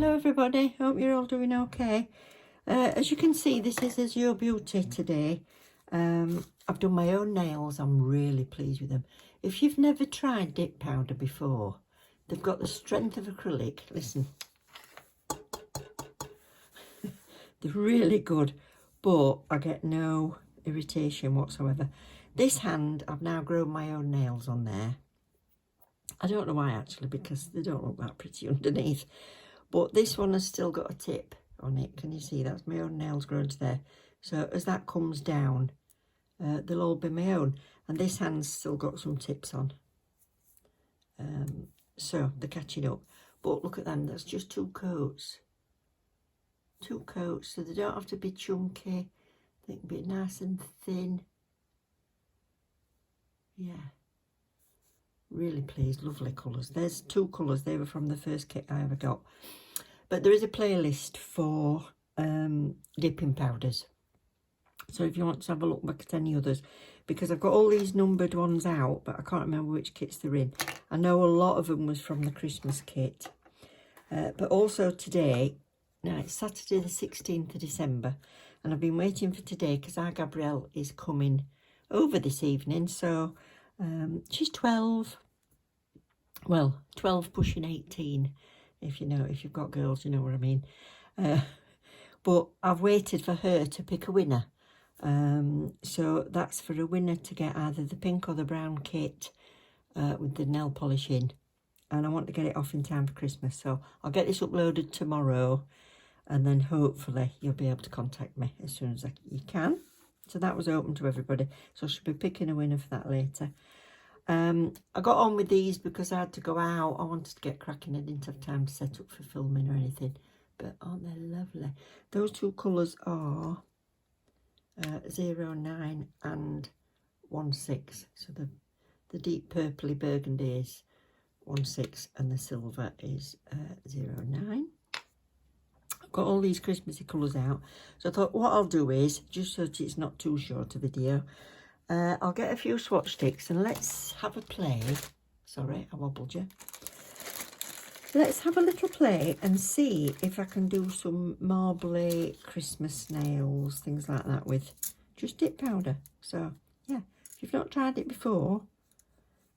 Hello everybody, hope you're all doing okay. As you can see, this is Azurebeauty today. I've done my own nails. I'm really pleased with them. If you've never tried dip powder before, they've got the strength of acrylic. Listen, they're really good, but I get no irritation whatsoever. This hand, I've now grown my own nails on there. I don't know why actually, because they don't look that pretty underneath. But this one has still got a tip on it. Can you see? That's my own nails grown to there. So as that comes down, they'll all be my own. And this hand's still got some tips on. So they're catching up. But look at them, that's just 2 coats. 2 coats, so they don't have to be chunky. They can be nice and thin. Yeah. Really pleased, lovely colours. There's 2 colours, they were from the first kit I ever got. But there is a playlist for dipping powders. So if you want to have a look back at any others, because I've got all these numbered ones out, but I can't remember which kits they're in. I know a lot of them was from the Christmas kit. But also today, now it's Saturday the 16th of December, and I've been waiting for today because our Gabrielle is coming over this evening. So she's 12. Well, 12 pushing 18. If you've got girls, you know what I mean. But I've waited for her to pick a winner. So that's for a winner to get either the pink or the brown kit with the nail polish in. And I want to get it off in time for Christmas. So I'll get this uploaded tomorrow. And then hopefully you'll be able to contact me as soon as you can. So that was open to everybody. So I should be picking a winner for that later. I got on with these because I had to go out. I wanted to get cracking. I didn't have time to set up for filming or anything. But aren't they lovely? Those 2 colours are 09 and 16. So the deep purpley burgundy is 16 and the silver is 09. I've got all these Christmassy colours out. So I thought what I'll do is, just so that it's not too short a video, I'll get a few swatch sticks and let's have a play. Sorry, I wobbled you. Let's have a little play and see if I can do some marbly Christmas nails, things like that with just dip powder. So, yeah, if you've not tried it before,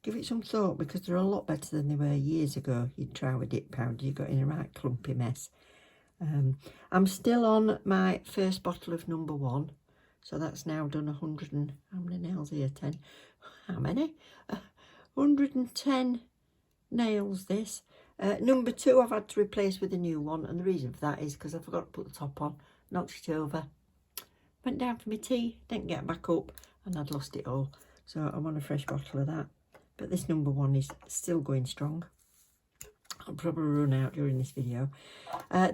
give it some thought because they're a lot better than they were years ago. You'd try with dip powder, you got in a right clumpy mess. I'm still on my first bottle of number 1. So that's now done 100 and, how many nails here? 10. How many? 110 nails this. Number 2 I've had to replace with a new one. And the reason for that is because I forgot to put the top on. Knocked it over. Went down for my tea. Didn't get back up. And I'd lost it all. So I want a fresh bottle of that. But this number 1 is still going strong. I'll probably run out during this video.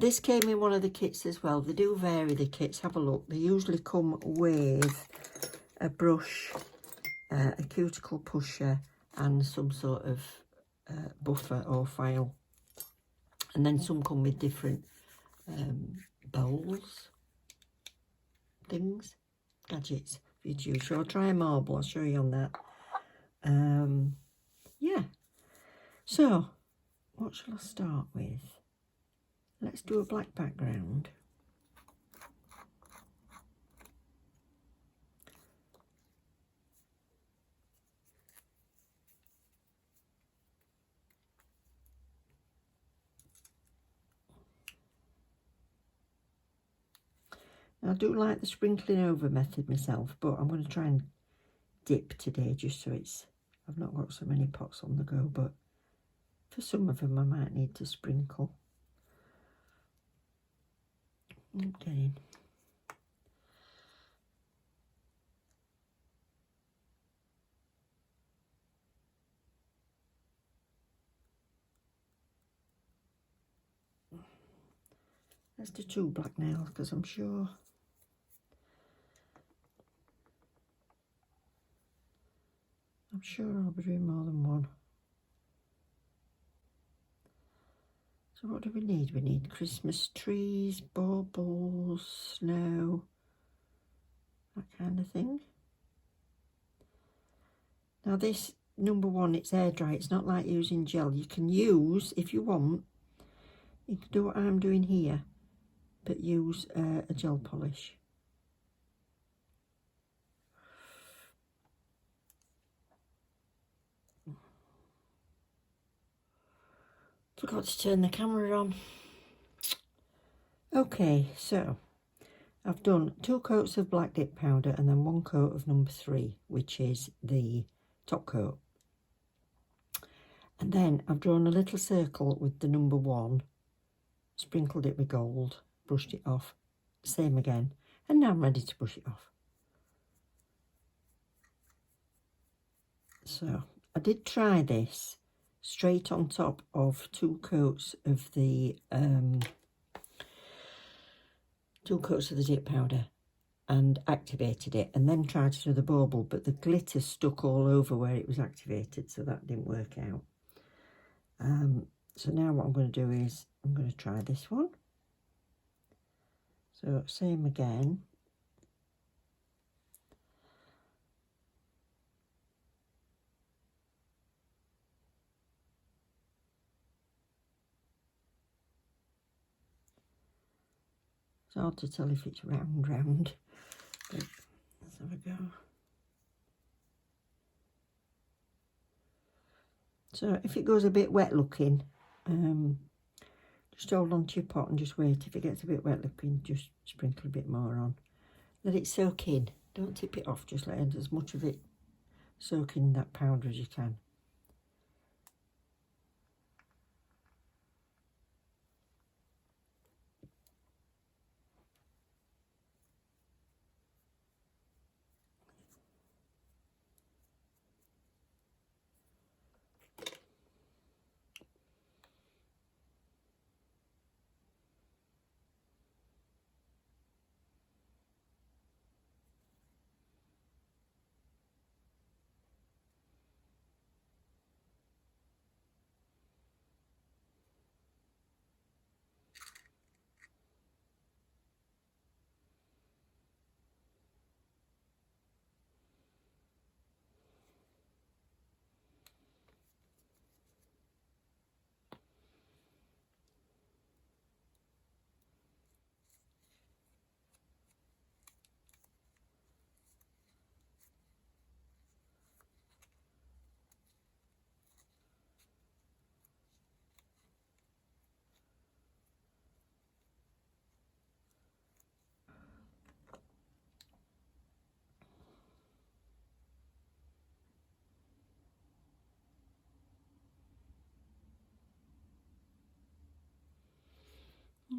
This came in one of the kits as well. They do vary the kits. Have a look. They usually come with a brush, a cuticle pusher and some sort of buffer or file. And then some come with different bowls, things, gadgets for you to use. So I'll try a marble. I'll show you on that. Yeah. So what shall I start with? Let's do a black background. Now, I do like the sprinkling over method myself, but I'm going to try and dip today just so I've not got so many pots on the go, but for some of them I might need to sprinkle. Okay. Let's do 2 black nails because I'm sure I'll be doing more than one. So what do we need? We need Christmas trees, baubles, snow, that kind of thing. Now this number 1, it's air dry. It's not like using gel. You can use, if you want, You can do what I'm doing here, but use a gel polish. Forgot to turn the camera on. Okay, so I've done 2 coats of black dip powder and then 1 coat of number 3, which is the top coat. And then I've drawn a little circle with the number 1, sprinkled it with gold, brushed it off, same again, and now I'm ready to brush it off. So I did try this straight on top of 2 coats of the 2 coats of the dip powder and activated it, and then tried to do the bauble, but the glitter stuck all over where it was activated, so that didn't work out. So now what I'm going to do is I'm going to try this one. So same again. It's hard to tell if it's round, but let's have a go. So if it goes a bit wet looking, just hold on to your pot and just wait. If it gets a bit wet looking, just sprinkle a bit more on. Let it soak in. Don't tip it off, just let as much of it soak in that powder as you can.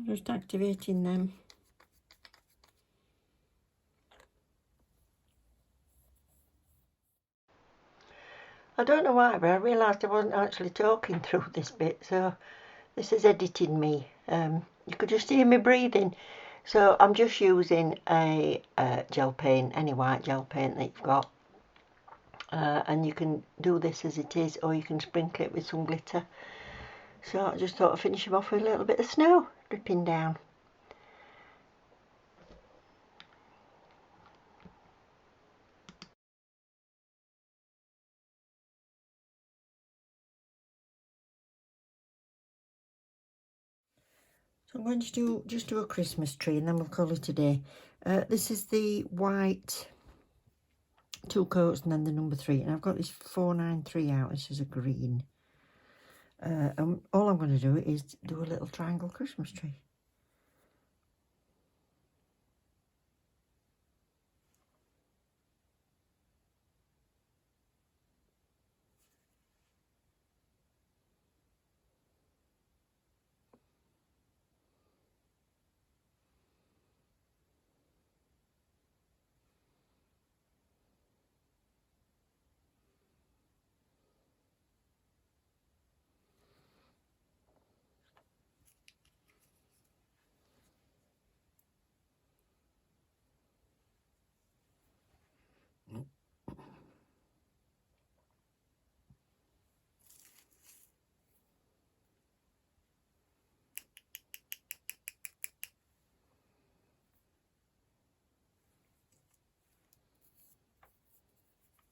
Just activating them. I don't know why, but I realised I wasn't actually talking through this bit, so this is editing me. You could just hear me breathing. So I'm just using a gel paint, any white gel paint that you've got. And you can do this as it is, or you can sprinkle it with some glitter. So I just thought I'd finish him off with a little bit of snow dripping down. So I'm going to just do a Christmas tree and then we'll call it a day. This is the white 2 coats and then the number 3, and I've got this 493 out. This is a green. And all I'm going to do is do a little triangle Christmas tree.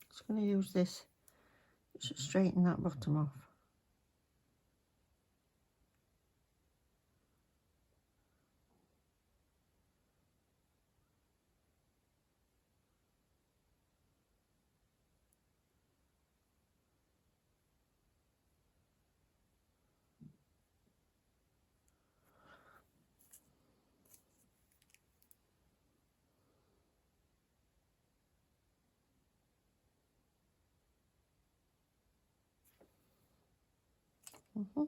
Just going to use this to straighten that bottom off. And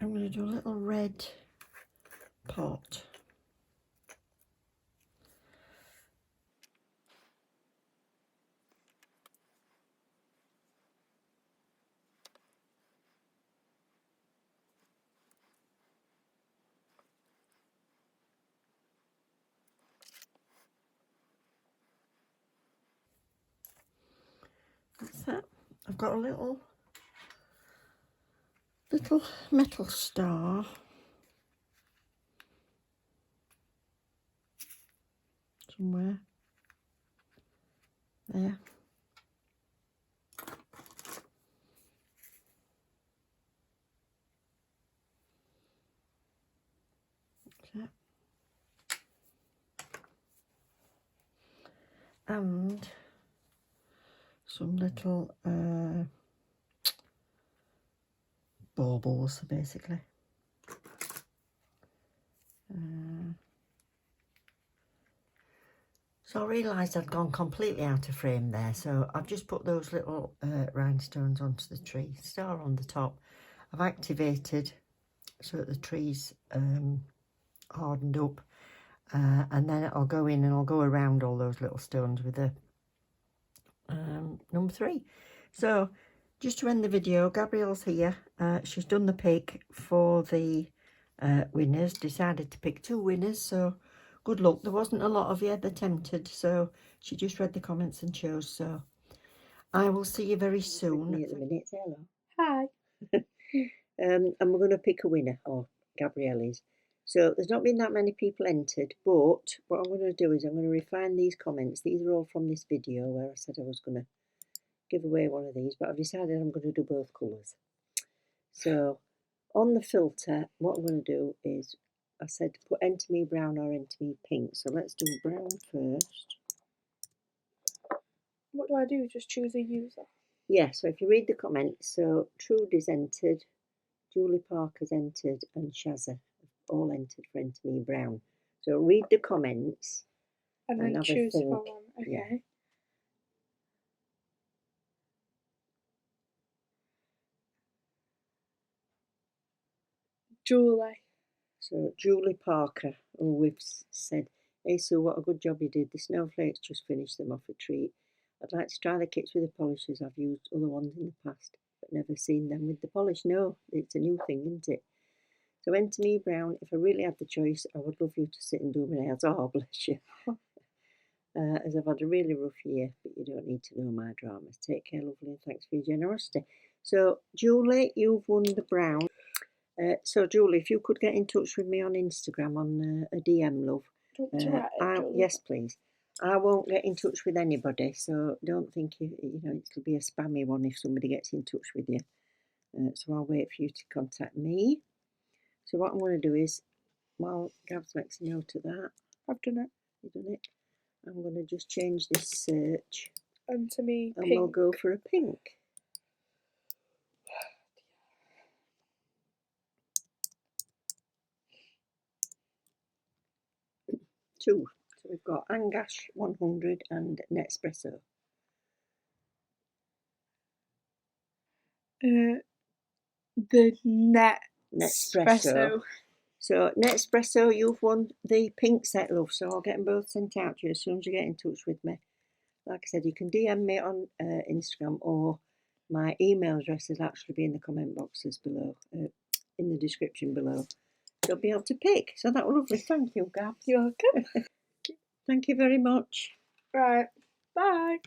I'm going to do a little red pot. That's that. I've got a little metal star somewhere there. That. And some little baubles, basically. So I realised I'd gone completely out of frame there, so I've just put those little rhinestones onto the tree, star on the top. I've activated so that the tree's hardened up, and then I'll go in and I'll go around all those little stones with the number 3. So just to end the video, Gabrielle's here. She's done the pick for the winners, decided to pick 2 winners, so good luck. There wasn't a lot of you that entered, so she just read the comments and chose. So I will see you very soon. At the minute, say hello. Hi. And we're going to pick a winner, or Gabrielle is. So there's not been that many people entered, but what I'm going to do is I'm going to refine these comments. These are all from this video where I said I was going to give away one of these, but I've decided I'm going to do both colours. So on the filter, what I'm going to do is, I said to put enter me brown or enter me pink. So let's do brown first. What do I do? Just choose a user? Yeah, so if you read the comments, so Trude is entered, Julie Parker's entered, and Shazza have all entered for enter me brown. So read the comments and then have choose a think. for one. Okay. Yeah. Julie. So Julie Parker, who we've said, hey Sue, what a good job you did. The snowflakes just finished them off a treat. I'd like to try the kits with the polishes. I've used other ones in the past, but never seen them with the polish. No, it's a new thing, isn't it? So enter me brown. If I really had the choice, I would love you to sit and do my nails. Oh, bless you. As I've had a really rough year, but you don't need to know my dramas. Take care, lovely, and thanks for your generosity. So Julie, you've won the brown. So Julie, if you could get in touch with me on Instagram on a DM, love. Do you want to write it, Julie? Yes, please. I won't get in touch with anybody, so don't think you know it'll be a spammy one if somebody gets in touch with you. So I'll wait for you to contact me. So what I'm going to do is, while Gabs makes a note of that, I've done it. You've done it. I'm going to just change this search. Enter me and pink. we'll go for a pink. Two. So we've got Angash 100 and Nespresso. The Nespresso. So Nespresso, you've won the pink set, love. So I'll get them both sent out to you as soon as you get in touch with me. Like I said, you can DM me on Instagram, or my email address will actually be in the comment boxes below, in the description below. You'll be able to pick. So that was lovely. Thank you, Gabs. You're welcome. Thank you very much. Right. Bye.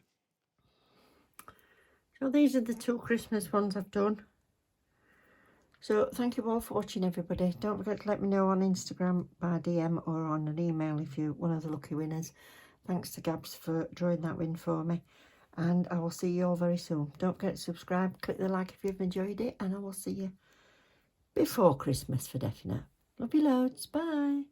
So these are the 2 Christmas ones I've done. So thank you all for watching, everybody. Don't forget to let me know on Instagram by DM or on an email if you're one of the lucky winners. Thanks to Gabs for drawing that win for me. And I will see you all very soon. Don't forget to subscribe, click the like if you've enjoyed it, and I will see you before Christmas for definite. Love you loads. Bye.